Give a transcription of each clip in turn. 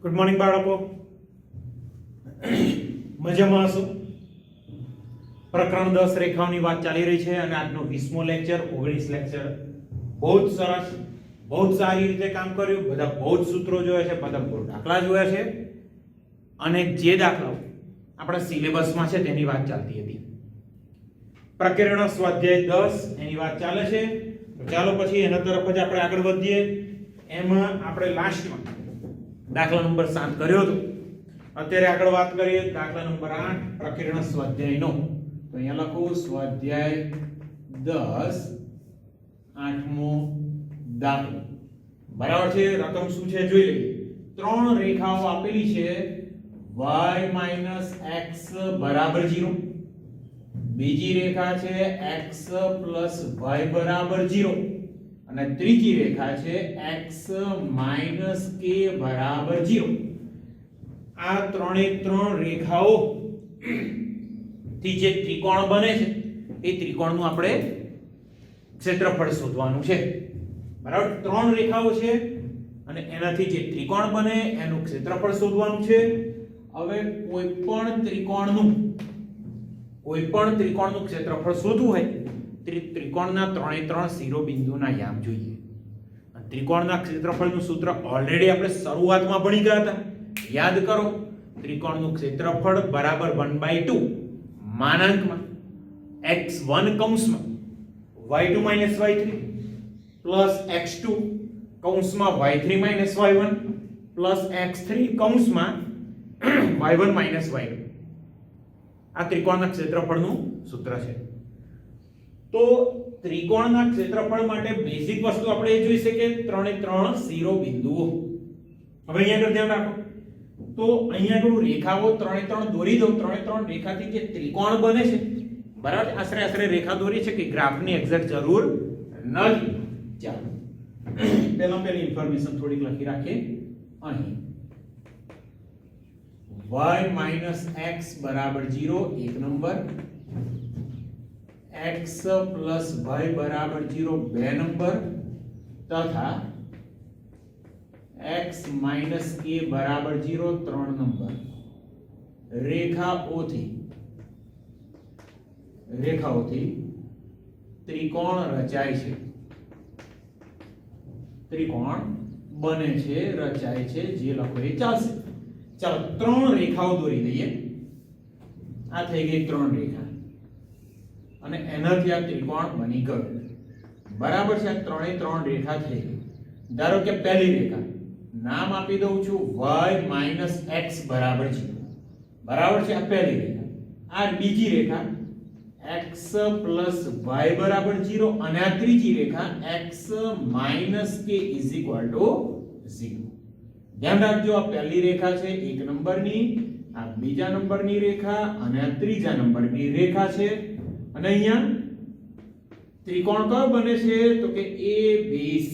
Good morning બાળકો, મજામાં હશો? પ્રકરણ 10 રેખાઓની વાત ચાલી રહી છે અને આજનો 20મો લેક્ચર 19 લેક્ચર બહુ જ સરસ, બહુ જ સારી રીતે કામ કર્યું. બધા બહુ જ સૂત્રો જોયા છે, બધા બહુ દાખલા જોયા છે અને જે દાખલાઓ આપણા સિલેબસમાં છે તેની વાત ચાલતી હતી. પ્રકરણ સ્વાધ્યાય 10 એની વાત ચાલે છે. તો ચાલો પછી એના તરફ જ આપણે આગળ વધીએ. એમાં આપણે લાસ્ટમાં દાખલા નંબર 7 કર્યો હતો. અત્યારે આગળ વાત કરીએ દાખલા નંબર 8 પ્રકરણ સ્વાધ્યાયનો. તો અહીંયા લખું સ્વાધ્યાય 10 8મો દાખલો. બરાબર છે? રકમ શું છે જોઈ લઈએ. ત્રણ રેખાઓ આપેલી છે y - x બરાબર 0. બીજી રેખા છે x + y બરાબર 0 અને ત્રીજી રેખા છે x - k બરાબર 0. આ ત્રણે ત્રણ રેખાઓ થી જે ત્રિકોણ બને છે એ ત્રિકોણનું આપણે ક્ષેત્રફળ શોધવાનું છે. બરાબર? ત્રણ રેખાઓ છે અને એનાથી જે ત્રિકોણ બને એનું ક્ષેત્રફળ શોધવાનું છે. હવે કોઈ પણ ત્રિકોણનું ક્ષેત્રફળ શોધવું હોય ત્રિકોણના ત્રણે ત્રણ શિરોબિંદુના યામ જોઈએ. ત્રિકોણના ક્ષેત્રફળનું સૂત્ર ઓલરેડી આપણે શરૂઆતમાં ભણી ગયા હતા. યાદ કરો, ત્રિકોણનું ક્ષેત્રફળ બરાબર 1/2 માનાંકમાં x1 કૌંસમાં y2 - y3 પ્લસ x2 કૌંસમાં y3 - y1 પ્લસ x3 કૌંસમાં y1 - y2. આ ત્રિકોણના ક્ષેત્રફળનું સૂત્ર છે. તો ત્રિકોણના ક્ષેત્રફળ માટે બેઝિક વસ્તુ આપણે એ જોઈ છે કે ત્રણે ત્રણ શિરોબિંદુઓ. હવે અહીંયા આગળ ધ્યાન રાખો. તો અહીંયા આગળ રેખાઓ ત્રણે ત્રણ દોરી દઉં. ત્રણે ત્રણ રેખાથી જે ત્રિકોણ બને છે, બરાબર, આશરે રેખા દોરી છે કે ગ્રાફની એક્ઝેક્ટ જરૂર નથી. ચાલો પહેલી ઇન્ફોર્મેશન થોડીક લખી રાખીએ. અહીં y - x બરાબર 0 એક નંબર, x + y બરાબર 0 બે નંબર તથા x - k બરાબર 0 ત્રણ નંબર. રેખાઓથી ત્રિકોણ રચાય છે, ત્રિકોણ બને છે, રચાય છે, જે લખો એ ચાલશે. ચાલો ત્રણ રેખાઓ દોરી દઈએ. આ થઈ ગઈ ત્રણ રેખા અને એનાથી આ ત્રિકોણ બની ગયું. બરાબર છે? આ ત્રણે ત્રણ રેખા થઈ ગઈ. ધારો કે પહેલી રેખા નામ આપી દઉં છું y - x બરાબર 0. બરાબર છે? આ પહેલી રેખા. આ બીજી રેખા x + y બરાબર 0 અને આ ત્રીજી રેખા x - k = 0. ધ્યાન રાખજો, આ પહેલી રેખા છે એક નંબરની, આ બીજા નંબરની રેખા અને આ ત્રીજા નંબરની રેખા છે. અને અહીંયા ત્રિકોણ કયો બને છે? તો કે ABC.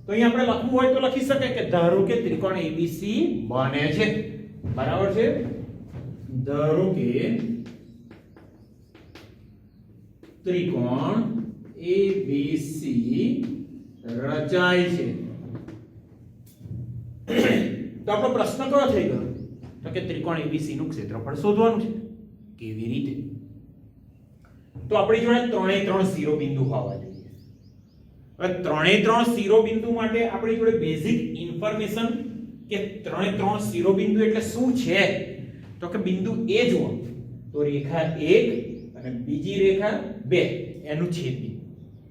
તો અહીંયા આપણે લખવું હોય તો લખી શકાય કે ધારો કે ત્રિકોણ ABC બને છે. બરાબર છે? ધારો કે ત્રિકોણ ABC રચાય છે. તો આપણો પ્રશ્ન કયો થઈ ગયો? તો કે ત્રિકોણ ABC નું ક્ષેત્રફળ શોધવાનું છે. કેવી રીતે? તો આપણી જોડે ત્રણે ત્રણ શિરોબિંદુ હોવા જોઈએ. હવે ત્રણે ત્રણ શિરોબિંદુ માટે આપણી જોડે બેઝિક ઇન્ફોર્મેશન કે ત્રણે ત્રણ શિરોબિંદુ એટલે શું છે? તો કે બિંદુ A જુઓ તો રેખા 1 અને બીજી રેખા 2 એનું છેદબિંદુ.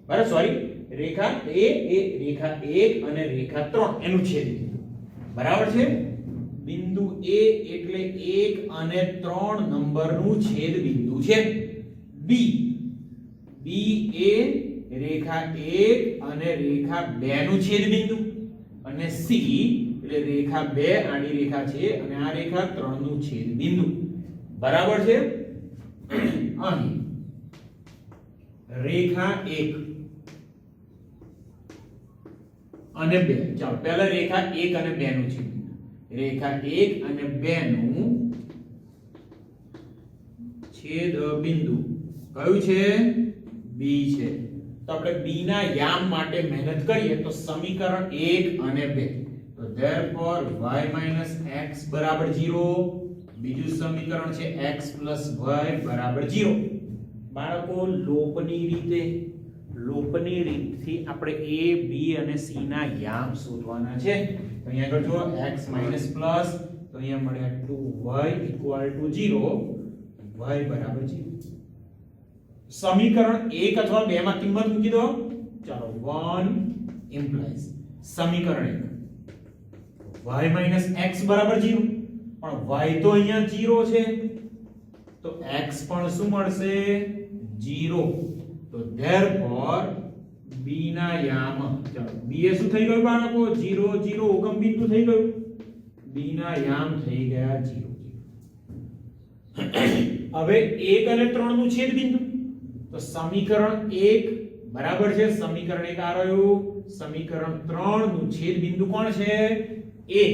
બરાબર? સોરી, રેખા A એ રેખા 1 અને રેખા 3 એનું છેદબિંદુ. બરાબર છે? બિંદુ A એટલે 1 અને 3 નંબરનું છેદબિંદુ છે. B એ રેખા 1 અને રેખા 2 નું છેદબિંદુ અને C એટલે રેખા 2 આડી રેખા છે અને આ રેખા 3 નું છેદબિંદુ. બરાબર છે? અહીં રેખા 1 અને 2. ચાલો પહેલા રેખા 1 અને 2 નું છેદબિંદુ. રેખા 1 અને 2 નું છેદબિંદુ કયું છે? B છે. તો આપણે B ના યામ માટે મહેનત કરીએ તો સમીકરણ 1 અને 2 તો therefore y minus x બરાબર 0. બીજું સમીકરણ છે x plus y બરાબર 0. બાળકો લોપની રીતથી આપણે a b અને c ના યામ શોધવાના છે. તો અહીંયા આગળ જો x minus plus તો અહીંયા મળે 2y equal to 0, y બરાબર 0. સમીકરણ 1 અથવા 2 માં કિંમત મૂકી દો. ચાલો 1 implies સમીકરણ 1 y minus x બરાબર 0, પણ y તો અહીંયા 0 છે તો x પણ શું મળશે 0. તો therefore b ના યામ, ચાલો b એ શું થઈ ગયું બાળકો 0 0 ઉગમ બિંદુ થઈ ગયું, b ના યામ થઈ ગયા 0 0. હવે 1 અને 3 નું છેદ બિંદુ, તો સમીકરણ 1 બરાબર છે સમીકરણ 1 આ રહ્યું, સમીકરણ 3 નું છેદ બિંદુ કોણ છે a.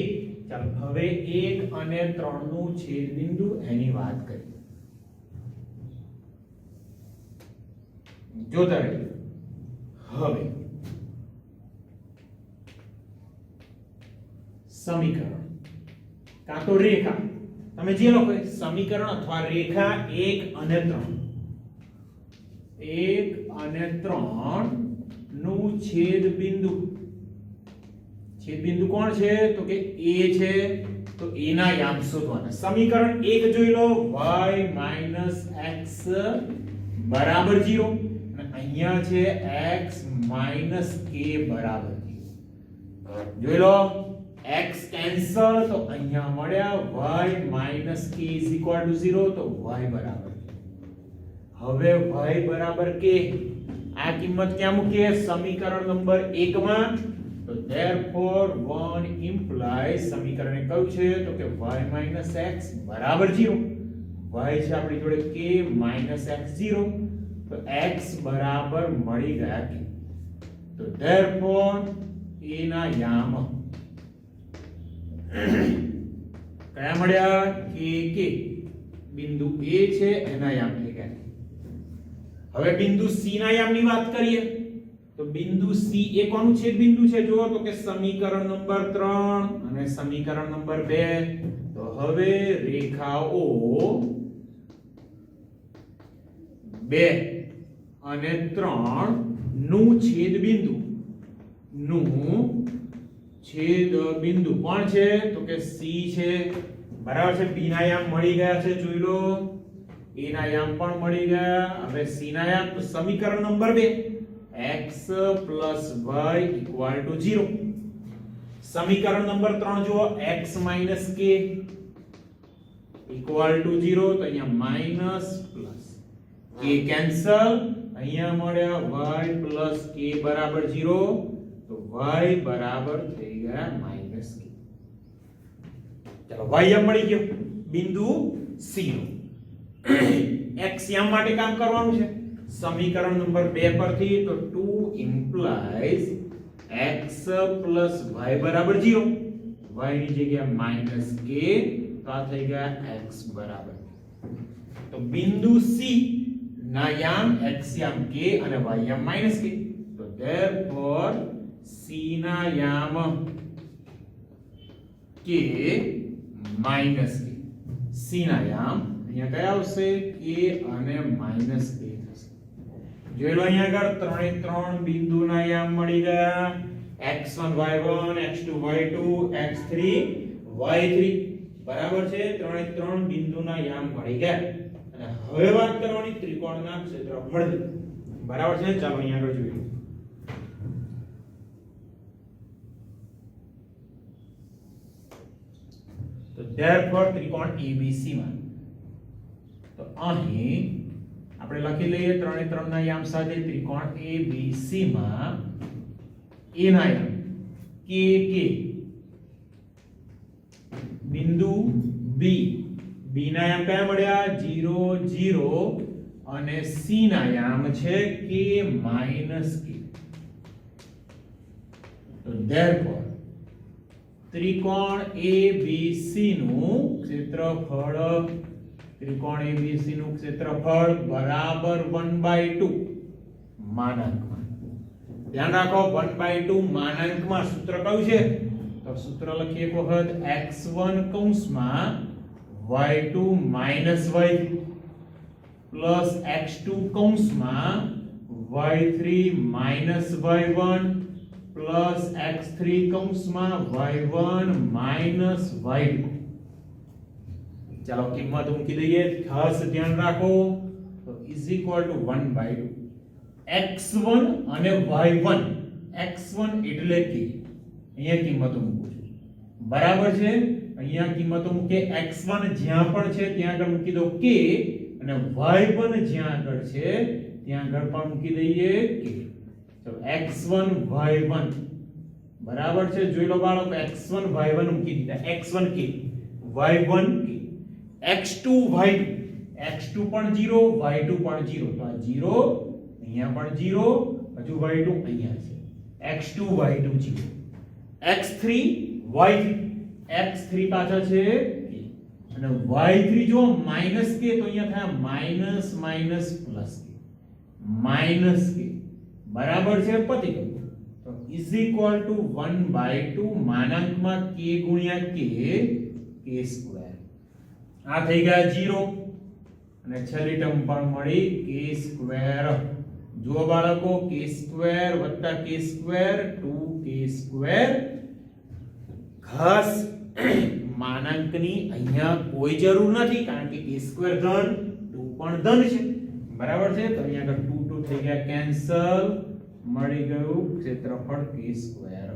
ચાલો હવે 1 અને 3 નું છેદ બિંદુ એની વાત કરીએ. જોતા રહીએ. હવે સમીકરણ કાં તો રેખા, તમે જે લખો સમીકરણ અથવા રેખા 1 અને 3 નું છેદ બિંદુ કોણ છે તો કે a છે, તો a ના યામ શોધવાના. સમીકરણ 1 જોઈ લો y minus x બરાબર 0 અને અહીંયા છે x minus k બરાબર 0. જોઈ લો x કેન્સલ તો અહીંયા મળ્યા y minus k is equal to 0, તો y બરાબર. હવે y બરાબર k આ કિંમત ક્યાં મૂકીએ સમીકરણ નંબર 1 માં. તો therefore 1 implies સમીકરણે કહ્યું છે તો કે y minus x બરાબર 0, y છે આપણી જોડે k minus x 0, તો x બરાબર મળી ગયા k. તો therefore a ના યામ કયા મળ્યા k બિંદુ a છે એના યામ થઈ ગયા. હવે બિંદુ c ના યામની વાત કરીએ તો બિંદુ c એ કોનું છેદ બિંદુ છે જુઓ તો કે સમીકરણ નંબર 3 અને સમીકરણ નંબર 2. તો હવે રેખાઓ 2 અને 3 નું છેદ બિંદુ કોણ છે તો કે c છે બરાબર છે. b ના યામ મળી ગયા છે જોઈ લો, a ના યામ પણ મળી ગયા. હવે c ના યામ તો સમીકરણ number 2 x plus y equal to 0. સમીકરણ નંબર 3 જુઓ x minus k equal to 0, તો અહીંયા માઈનસ પ્લસ k કેન્સલ, અહીંયા મળ્યા y plus k બરાબર 0, તો y બરાબર થઈ ગયા માઈનસ k. ચાલો y યામ મળી ગયો બિંદુ c નો. x યામ માટે કામ કરવાનું છે સમીકરણ નંબર 2 પરથી. તો 2 implies x plus y બરાબર 0, y ની જગ્યાએ માઈનસ k, તો આ થઈ ગયા x બરાબર. તો બિંદુ c ના યામ x યામ k અને y યામ માઈનસ k. તો therefore c ના યામ k માઈનસ k. c ના યામ અહીંયા કયા આવશે k અને માઈનસ k થશે. જોઈ લો અહીંયા આગળ 3 એ 3 બિંદુના યામ મળી ગયા x1 y1 x2 y2 x3 y3 બરાબર છે. 3 એ 3 બિંદુના યામ મળી ગયા. અને હવે વાત કરવાની ત્રિકોણના ક્ષેત્રફળ બરાબર છે. ચાલો અહીંયા આગળ જોઈએ. તો therefore ત્રિકોણ ABC માં તો અહીં આપણે લખી લઈએ 3 એ 3 ના યામ સાથે ત્રિકોણ ABC માં A ના યામ k બિંદુ B, B ના યામ કયા મળ્યા 0 0 અને C ના યામ છે k minus k. તો therefore ત્રિકોણ ABC નું ક્ષેત્રફળ બરાબર 1/2 માનાંકમાં. ધ્યાન રાખો 1/2 માનાંકમાં સૂત્ર કયું છે તો સૂત્ર લખીએ એક વખત x1 કૌંસમાં y2 minus y3 plus x2 કૌંસમાં y3 minus y1 plus x3 કૌંસમાં y1 માઈનસ y2. ચાલો કિંમત મૂકી દઈએ, ખાસ ધ્યાન રાખો. તો ઇઝ ઇક્વલ ટુ 1/2 x1 અને y1. x1 એટલે કે અહીંયા કિંમતો મૂકું છું, બરાબર છે. અહીંયા કિંમતો મૂકે x1 જ્યાં પણ છે ત્યાં આગળ મૂકી દો k, અને y1 જ્યાં આગળ છે ત્યાં આગળ પણ મૂકી દઈએ k. ચલો x1 y1 બરાબર છે. જોઈ લો બાળકો, x1 y1 મૂકી દીધા, x1 k y1 k, x2 y2, x2 પણ 0 y2 પણ 0, તો આ 0 અહીંયા પણ 0, હજુ y2 અહીંયા છે, x2 y2 0, x3 y3, x3 પાછા છે k, અને y3 જો માઈનસ k તો અહીંયા થાય minus minus plus k, minus k, બરાબર છે. પતી ગયું. તો ઇઝ ઇક્વલ ટુ 1/2 માનાંકમાં k ગુણ્યા k, k સ્ક્વેર. આ થઈ ગયા 0, અને છેલ્લી ટર્મ પણ મળી k સ્ક્વેર. જો બાળકો, k સ્ક્વેર વત્તા k સ્ક્વેર 2k સ્ક્વેર. ખાસ માનાંકની અહીંયા કોઈ જરૂર નથી, કારણ કે k સ્ક્વેર ધન 2 પણ ધન છે, બરાબર છે. તો અહીંયા આગળ 2 2 થઈ ગયા કેન્સલ, મળી ગયું ક્ષેત્રફળ k સ્ક્વેર,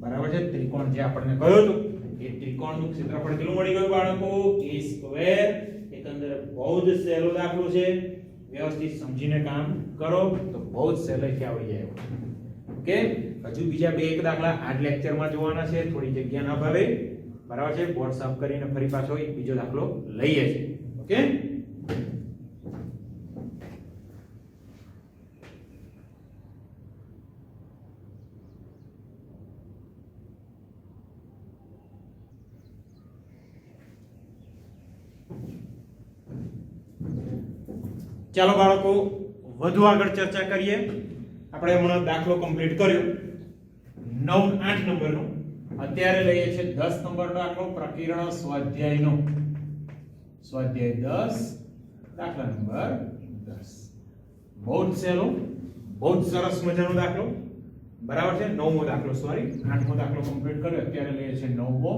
બરાબર છે. ત્રિકોણ જે આપણને કહ્યું હતું એ ત્રિકોણનું ક્ષેત્રફળ કેટલું મળી ગયું બાળકો? k square. એકંદરે બહુ જ સહેલો દાખલો છે, વ્યવસ્થિત સમજીને કામ કરો તો બહુ જ સહેલાઈથી આવડી જાય. ઓકે, હજુ બીજા બે એક દાખલા આજ લેક્ચરમાં જોવાના છે, થોડી જગ્યાના અભાવે, બરાબર છે. બોર્ડ સાફ કરીને ફરી પાછો એક બીજો દાખલો લઈએ છીએ. ઓકે, ચાલો બાળકો વધુ આગળ ચર્ચા કરીએ. આપણે હમણાં દાખલો કમ્પ્લીટ કર્યો 9-8 નંબરનો. અત્યારે લઈએ છીએ 10 નંબરનો દાખલો, પ્રકીર્ણ સ્વાધ્યાયનો. સ્વાધ્યાય 10, દાખલા નંબર 10. બહુ જ સહેલો, બહુ જ સરસ મજાનો દાખલો, બરાબર છે. 9મો દાખલો, સોરી 8મો દાખલો કમ્પ્લીટ કર્યો. અત્યારે લઈએ છીએ 9મો.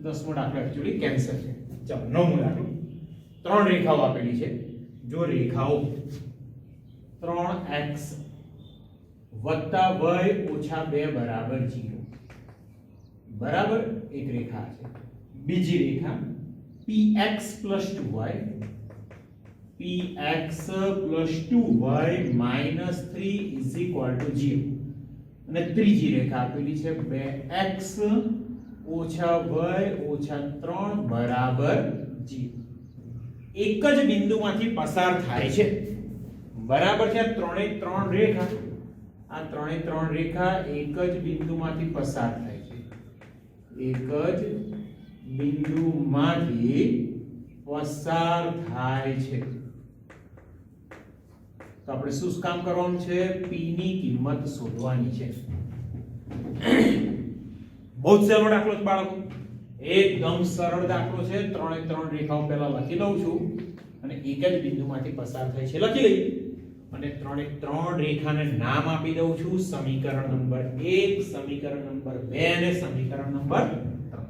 10મો દાખલો એક્ચ્યુઅલી કેન્સલ છે. ચાલો 9મો દાખલો. 3 રેખાઓ આપેલી છે. જો રેખાઓ 3x વત્તા y ઓછા 2 બરાબર 0, બરાબર, એક રેખા છે. બીજી રેખા px plus 2y, px plus 2y minus 3 is equal to 0. અને ત્રીજી રેખા આપેલી છે 2x ઓછા y ઓછા 3 બરાબર 0. એક જ બિંદુમાંથી પસાર થાય છે, બરાબર છે. ત્રણે ત્રણ રેખા, આ ત્રણે ત્રણ રેખા એક જ બિંદુમાંથી પસાર થાય છે, એક જ બિંદુમાંથી પસાર થાય છે. તો આપણે શું કામ કરવાનું છે? p ની કિંમત શોધવાની છે. બહુ જ સહેલો દાખલો છે બાળકો, એકદમ સરળ દાખલો છે. ત્રણે ત્રણ રેખાઓ પહેલા લખી દઉં છું, અને એક જ બિંદુમાંથી પસાર થાય છે લખી લઈએ, અને ત્રણે ત્રણ રેખાને નામ આપી દઉં છું. સમીકરણ નંબર 1, સમીકરણ નંબર 2 અને સમીકરણ નંબર 3.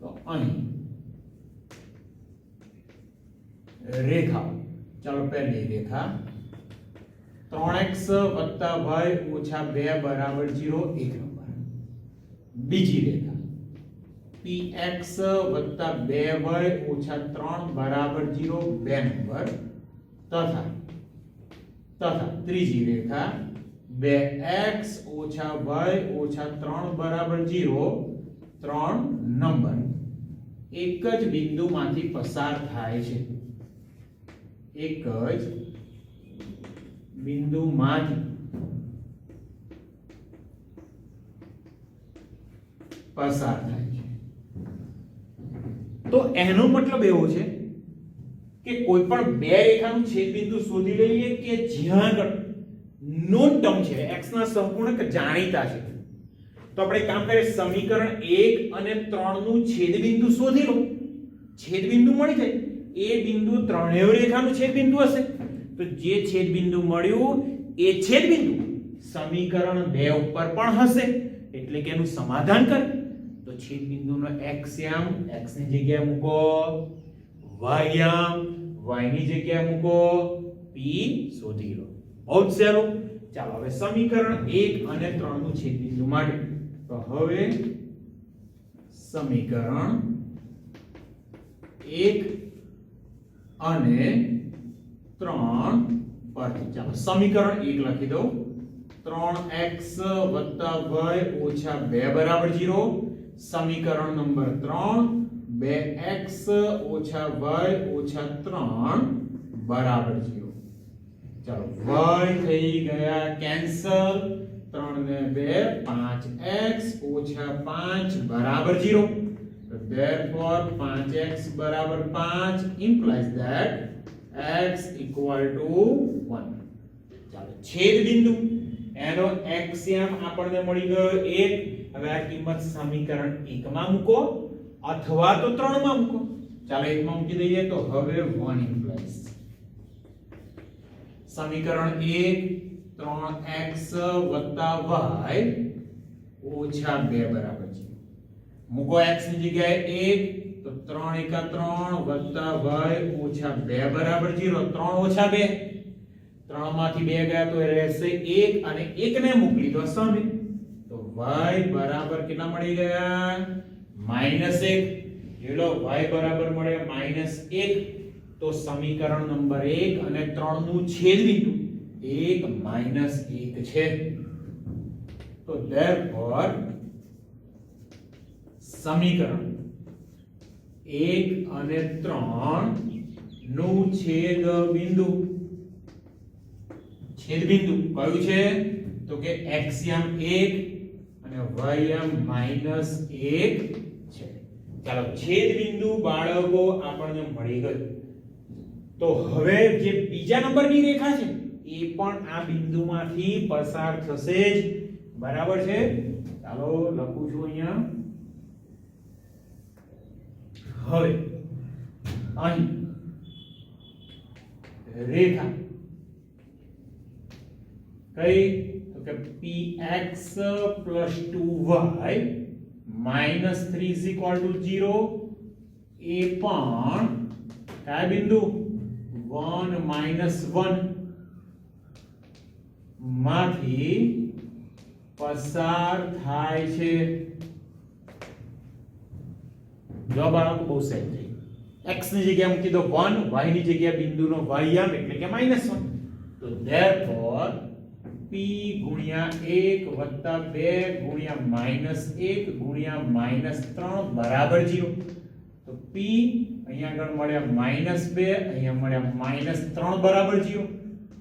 તો અહીં રેખાઓ, ચાલો પહેલી રેખા 3x y ઓછા 2 બરાબર 0, એક નંબર. બીજી રેખા px વત્તા 2y ઓછા 3 બરાબર 0, 2 નંબર. તથા ત્રીજી રેખા 2x ઓછા y ઓછા 3 બરાબર 0, 3 નંબર. એક જ બિંદુમાંથી પસાર થાય છે, એક જ બિંદુમાંથી પસાર થાય છે. તો એનો મતલબ એવો છે કે કોઈ પણ બે રેખાનું છેદબિંદુ શોધી લઈએ કે જ્યાં આગળ નો ટર્મ છે, x ના સંપૂર્ણક જાણીતા છે, તો આપણે કામ કરીએ, સમીકરણ 1 અને 3 નું છેદબિંદુ શોધી લો. છેદબિંદુ મળી જાય, એ બિંદુ ત્રણેય રેખાનું છેદબિંદુ હશે. તો જે છેદબિંદુ મળ્યું એ છેદબિંદુ સમીકરણ 2 ઉપર પણ હશે, એટલે કે એનું સમાધાન કર. તો છેદબિંદુનો x યામ x ની જગ્યાએ મૂકો, y યામ y ની જગ્યાએ મૂકો, p શોધી લો. બહુ જ સહેલું. ચાલો હવે સમીકરણ 1 અને 3 નું છેદબિંદુ માટે. તો હવે સમીકરણ 1 અને 3 પરથી ચાલો સમીકરણ 1 લખી દો. 3x y ઓછા 2 બરાબર 0. સમીકરણ નંબર 3 2x ઓછા y ઓછા 3 બરાબર 0. ચાલો y થઈ ગયા કેન્સલ, 3 ને 2 5x ઓછા 5 બરાબર 0. So therefore 5x બરાબર 5 implies that x equal to 1. ચાલો છેદબિંદુ એનો x યામ આપણને મળી ગયો 1. હવે આ કિંમત સમીકરણ 1 માં મૂકો અથવા તો 3 માં મૂકો. ચાલો 1 માં મૂકી દઈએ તો હવે 1 implies સમીકરણ 1 3x y ઓછા 2 બરાબર છે. મૂકો x ની જગ્યાએ 1 તો 3 * 3 y ઓછા 2 બરાબર 0. 3 ઓછા 2, 3 માંથી 2 ગયા તો રહેશે 1 અને 1 ને મૂકી દો સામે. તો y બરાબર કેટલા મળી ગયા? -1. જેલો y બરાબર મળ્યા -1. તો સમીકરણ નંબર 1 અને 3 નું છેદબિંદુ 1 1 છે. તો therefore સમીકરણ 1 અને 3 નું છેદબિંદુ કયું છે? તો કે x યામ 1 અને y યામ -1 છે. ચાલો છેદબિંદુ બાળકો આપણને મળી ગયું. તો હવે જે બીજા નંબરની રેખા છે એ પણ આ બિંદુમાંથી પસાર થશે જ. બરાબર છે? ચાલો લખું છું અહીંયા. હવે અહીં રેખા કઈ? તો કે px + 2y -3 = 0. એ પણ કયા બિંદુ? 1 -1 માંથી પસાર થાય છે. જો બાળકો બહુ સહેજ થઈ. x ની જગ્યાએ મૂકી દો 1, y ની જગ્યાએ બિંદુનો y યામ એટલે કે -1. તો therefore p * 1 + 2 * -1 * -3 બરાબર 0. તો p અહીંયા આગળ મળ્યા -2, અહીંયા મળ્યા -3 બરાબર 0.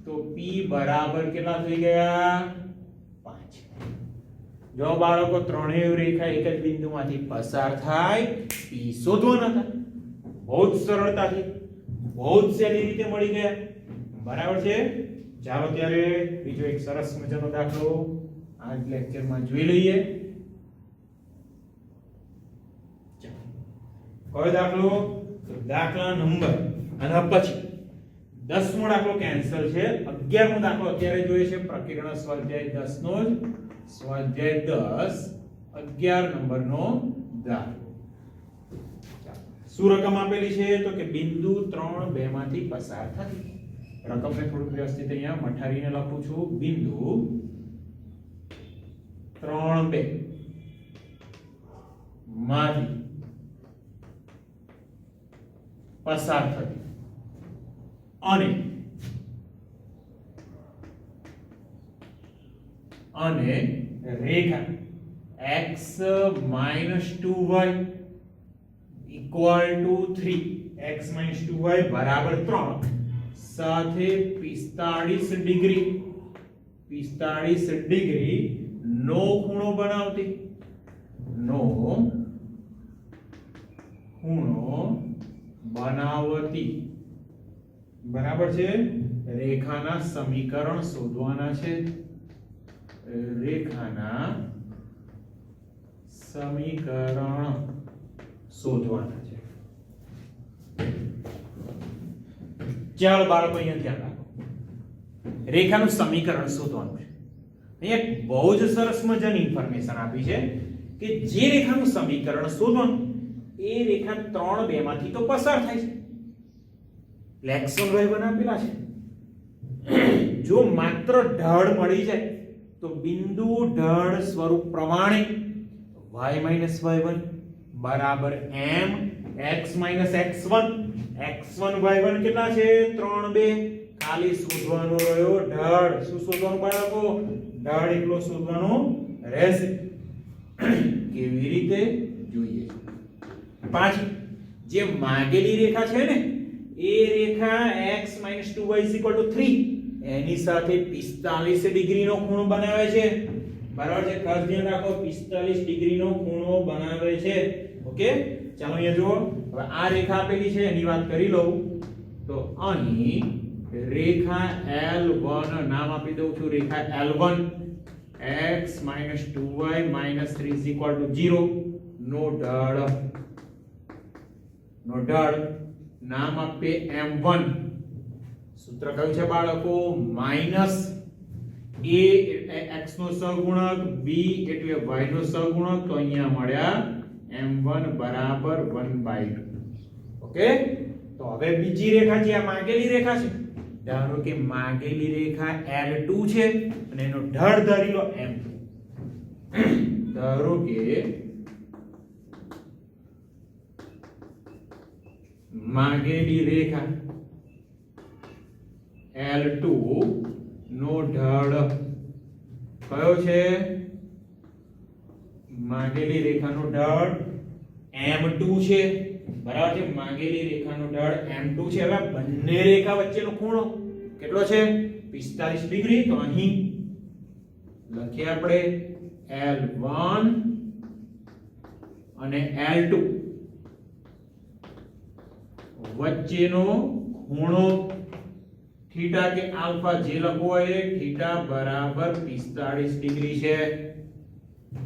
તો p બરાબર કેટલા થઈ ગયા? 5. જો બાળકો ત્રણેય રેખા એક જ બિંદુમાંથી પસાર થાય, p શોધવાના હતા. બહુ જ સરળતાથી, બહુ જ સહેલી રીતે મળી ગયા. બરાબર છે? ચાલો ત્યારે બીજો એક સરસ મજાનો દાખલો આ લેક્ચરમાં જોઈ લઈએ. કયો દાખલો? તો દાખલા નંબર અને પછી 10મો દાખલો કેન્સલ છે. 11મો દાખલો અત્યારે જોઈએ છે. પ્રકરણ સ્વાધ્યાય 10 નો જ સ્વાધ્યાય 10 11 નંબરનો દાખલો. શું રકમ આપેલી છે? તો કે બિંદુ 3 2 માંથી પસાર થતી. રકમને થોડું વ્યવસ્થિત અહીંયા મઠારીને લખું છું. બિંદુ 3 2 માંથી પસાર થતી અને રેખા x - 2y = 3, x - 2y બરાબર 3 સાથે 45 ડિગ્રી નો ખૂણો બનાવતી બરાબર છે. રેખાના સમીકરણ શોધવાના છે. રેખાના સમીકરણ શોધવાના છે. ચાલો બાળકો અહીંયા ધ્યાન રાખો. રેખાનું સમીકરણ શોધવાનું છે. અહીંયા એક બહુ જ સરસ મજાની ઇન્ફોર્મેશન આપી છે કે જે રેખાનું સમીકરણ શોધવાનું એ રેખા 3 2 માંથી તો પસાર થાય છે. x1 y1 આપેલા છે. જો માત્ર ઢાળ મળી જાય તો બિંદુ ઢાળ સ્વરૂપ પ્રમાણે y y1 બરાબર m x x1 x1 y1 કેટલા છે 3 2 ખાલી શોધવાનો રહ્યો ઢાળ. શું શોધવાનું બાળકો? ઢાળ એકલો શોધવાનો રહેશે. કેવી રીતે જોઈએ? પાછી જે માગેલી રેખા છે ને એ રેખા x 2y 3 એની સાથે 45 ડિગ્રીનો ખૂણો બનાવે છે. બરાબર છે? ખાસ ધ્યાન રાખો 45 ડિગ્રીનો ખૂણો બનાવે છે. ઓકે, ચાલો અહીંયા જુઓ. હવે આ રેખા આપેલી છે એની વાત કરી લઉં તો અહીં રેખા L1 નામ આપી દઉં છું. રેખા L1 x 2y 3 0 નો ઢાળ નામ આપે m1. સૂત્ર કયું છે બાળકો? માઈનસ a એટલે x નો સહગુણક, b એટલે y નો સહગુણક. તો અહીંયા મળ્યા m1 બરાબર 1/2. ઓકે, તો હવે બીજી રેખા જે આ માગેલી રેખા છે, ધારો કે માગેલી રેખા L2 છે અને એનો ઢાળ ધારી લો m2. ધારો કે માગેલી રેખા L2 નો ઢાળ કયો છે? માગેલી રેખાનો ઢાળ m2 છે. બરાબર છે? માગેલી રેખાનો ઢાળ m2 છે. હવે બંને રેખા વચ્ચેનો ખૂણો કેટલો છે? 45 ડિગ્રી. તો અહીં લખીએ આપણે L1 અને L2 વચ્ચેનો ખૂણો થીટા કે આલ્ફા જે લખવો હોય એ થીટા બરાબર 45 ડિગ્રી છે.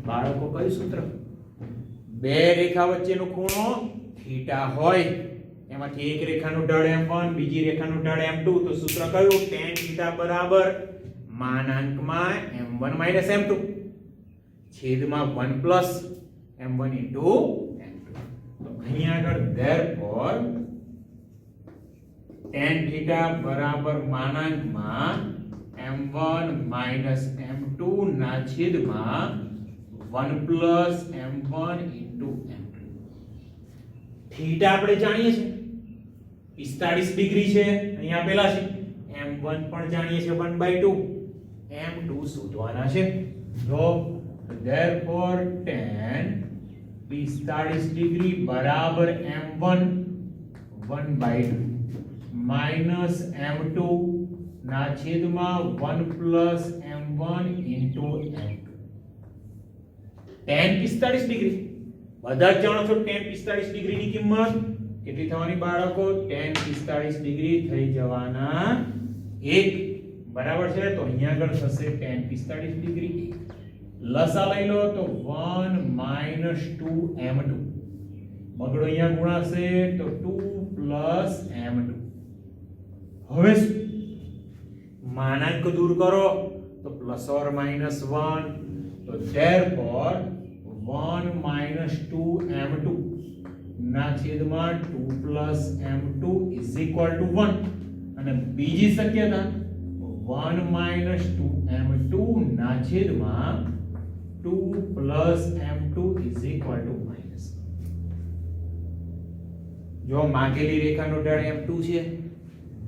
બાળકો કયું સૂત્ર? બે રેખા વચ્ચેનો ખૂણો થીટા હોય એમાંથી એક રેખાનો ઢાળ m1 બીજી રેખાનો ઢાળ m2. તો સૂત્ર કયું? tan થીટા બરાબર માનાંકમાં m1 m2 છેદમાં 1 પ્લસ m1 into m2. તો અહીંયા આગળ therefore tan થીટા બરાબર માનાંકમાં m1 m2 ના છેદમાં 1 plus m1 into m2. Theta આપણે જાણીએ છીએ 45 ડિગ્રી છે અહીંયા આપેલા છે. m1 પણ જાણીએ છીએ 1/2. m2 શોધવાના છે. તો therefore tan 45 ડિગ્રી બરાબર m1 1/2 માઈનસ m2 ના છેદમાં 1 plus m1 into m2. tan 45 degree બધા જ જાણો છો. tan 45 ડિગ્રીની કિંમત કેટલી થવાની બાળકો? tan 45 ડિગ્રી થઈ જવાના 1. બરાબર છે? તો અહીંયા આગળ થશે tan 45 ડિગ્રી 1. લસા લઈ લો તો 1 2 m2. બગડો અહીંયા ગુણાશે તો 2 m2. હવે માનાંક દૂર કરો તો પ્લસ ઓર માઈનસ 1. તો therefore 1 2 m2 ના છેદમાં 2 plus m2 is equal to 1. અને બીજી શક્યતા 1 2 m2 ના છેદમાં 2 plus m2 is equal to minus. જો માગેલી રેખાનો ઢાળ m2 છે,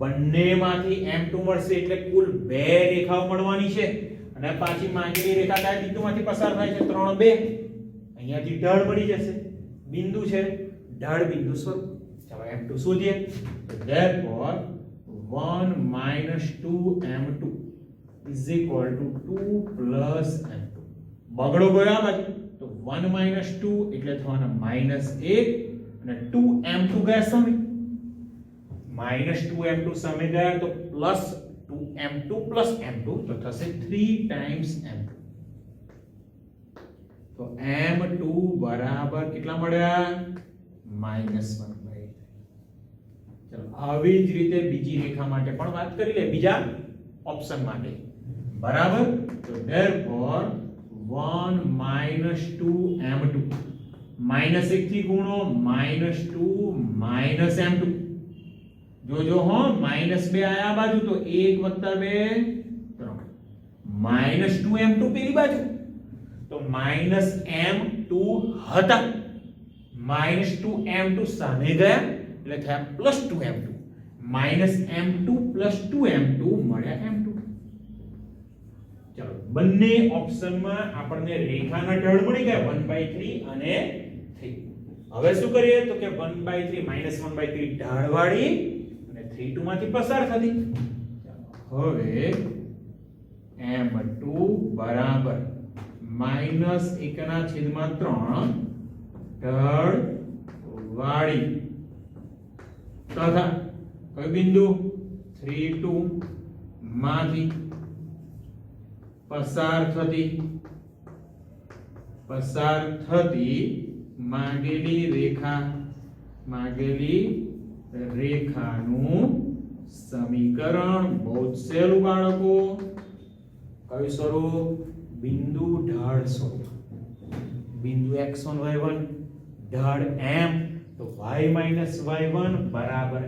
બંનેમાંથી m2 મળશે એટલે કુલ બે રેખાઓ મળવાની છે. અને પાછી માગેલી રેખા કયા બિંદુમાંથી પસાર થાય છે? 3 2. અહીંયાથી ઢાળ મળી જશે. બિંદુ છે ઢાળ બિંદુ સ્વરૂપ. ચાલો m2 શોધીએ. therefore 1 2 m2 is equal to 2 plus m2. બગડો ગયો આ બાજુ તો 1 2 એટલે થવાના -1 અને 2m2 ગયા સામે. -2m2 સામે ગયા તો પ્લસ 2m2 plus m2 તો થશે 3 times m2. તો m2 બરાબર કેટલા મળ્યા -1/3. ચલો આવી જ રીતે બીજી રેખા માટે પણ વાત કરી લે, બીજા ઓપ્શન માટે બરાબર. તો therefore 1 - 2m2 -1 થી ગુણો -2 -m2. જો હો -2 આયા બાજુ તો 1 + 2 3 -2m2 પેલી બાજુ તો -m2 હતા, -2m2 સામે ગયા એટલે થયા +2m2. -m2 + 2m2 મળ્યા m2. ચલો બંને ઓપ્શનમાં આપણને રેખાના ઢાળ મળી ગયા 1/3 અને 3. હવે શું કરીએ તો કે 1/3 -1/3 ઢાળવાળી અને 3 માંથી પસાર થતી. હવે m2 બરાબર -1/3 ઢાળ વાળી તથા કઈ બિંદુ 3 2 માંથી પસાર થતી માંગેલી રેખાનું સમીકરણ. બહુ જ સહેલું બાળકો. કયું સ્વરૂપ? બિંદુ ઢાળ સ્વરૂપ. બિંદુ x1 y1 ઢાળ m તો y - y1 બરાબર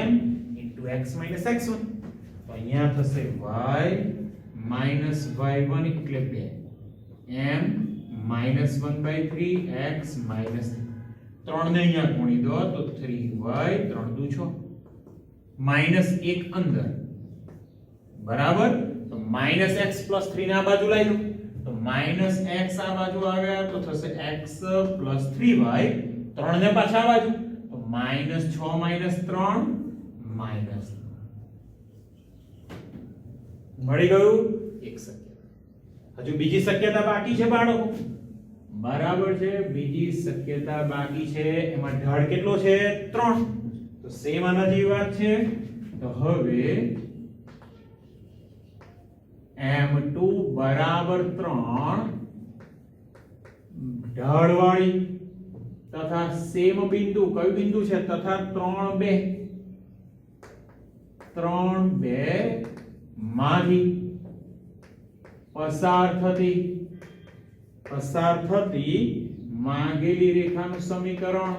m * x - x1. તો અહીંયા થશે y - y1 એટલે 2 m -1/3 x - 3 ને અહીંયા ગુણી દો તો 3y 3 દુ 6 -1 અંદર બરાબર. તો -x + 3 ને આ બાજુ લઈ લો તો -x આ બાજુ આવ્યા તો થશે x + 3y 3 ને પાછા આ બાજુ તો -6 - 3 મળી ગયું એક શક્યતા. હજુ બીજી શક્યતા બાકી છે બાળકો. બરાબર છે, બીજી શક્યતા બાકી છે. એમાં ઢાળ કેટલો છે? 3. તો સેમ આના જેવી વાત છે. તો હવે m2 બરાબર 3 ઢાળ વાળી તથા સેમ બિંદુ. કયું બિંદુ છે? તથા 3 2 માંથી પસાર થતી માંગેલી રેખાનું સમીકરણ.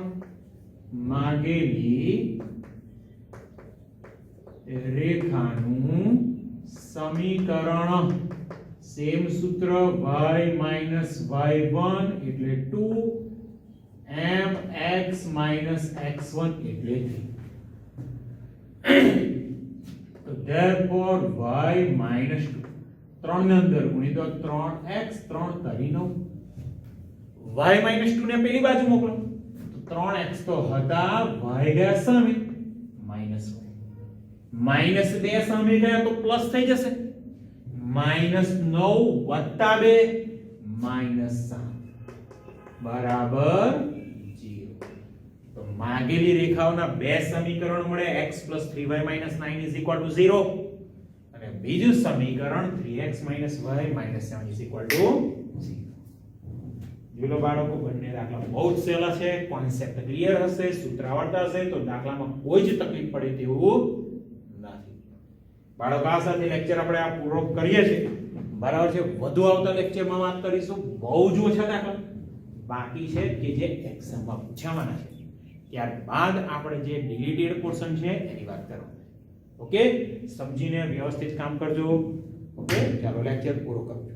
સેમ સૂત્ર y - y1 એટલે 2 m x - x1 એટલે 3. તો therefore y - 2 3 ને અંદર ગુણી દો 3x 3 * 9 y - 2 ને પેલી બાજુ મોકલો તો 3x તો હતા y ગયા સામે -2 સામે ગયા તો પ્લસ થઈ જશે -9 + 2 -7 બરાબર 0. તો માંગેલી રેખાઓના બે સમીકરણ મળે x + 3y - 9 = 0 અને બીજું સમીકરણ 3x - y - 7 = 0. જોલો બાળકો, બંને દાખલા બહુ જ સહેલા છે. કોન્સેપ્ટ ક્લિયર હશે, સૂત્ર આવડતા હશે તો દાખલામાં કોઈ જ તકલીફ પડે તેવું નથી. બાળકો આ સાથે લેક્ચર આપણે આ પૂરો કરીએ છીએ. બરાબર છે. વધુ આવતા લેક્ચરમાં વાત કરીશું. બહુ જ ઓછા દાખલા બાકી છે કે જે એક્ઝામમાં પૂછાવાના છે. ત્યારબાદ આપણે જે ડિલીટેડ પોર્શન છે એની વાત કરવાની. ઓકે, સમજીને વ્યવસ્થિત કામ કરજો. ઓકે, ચાલો લેક્ચર પૂરો કરજો.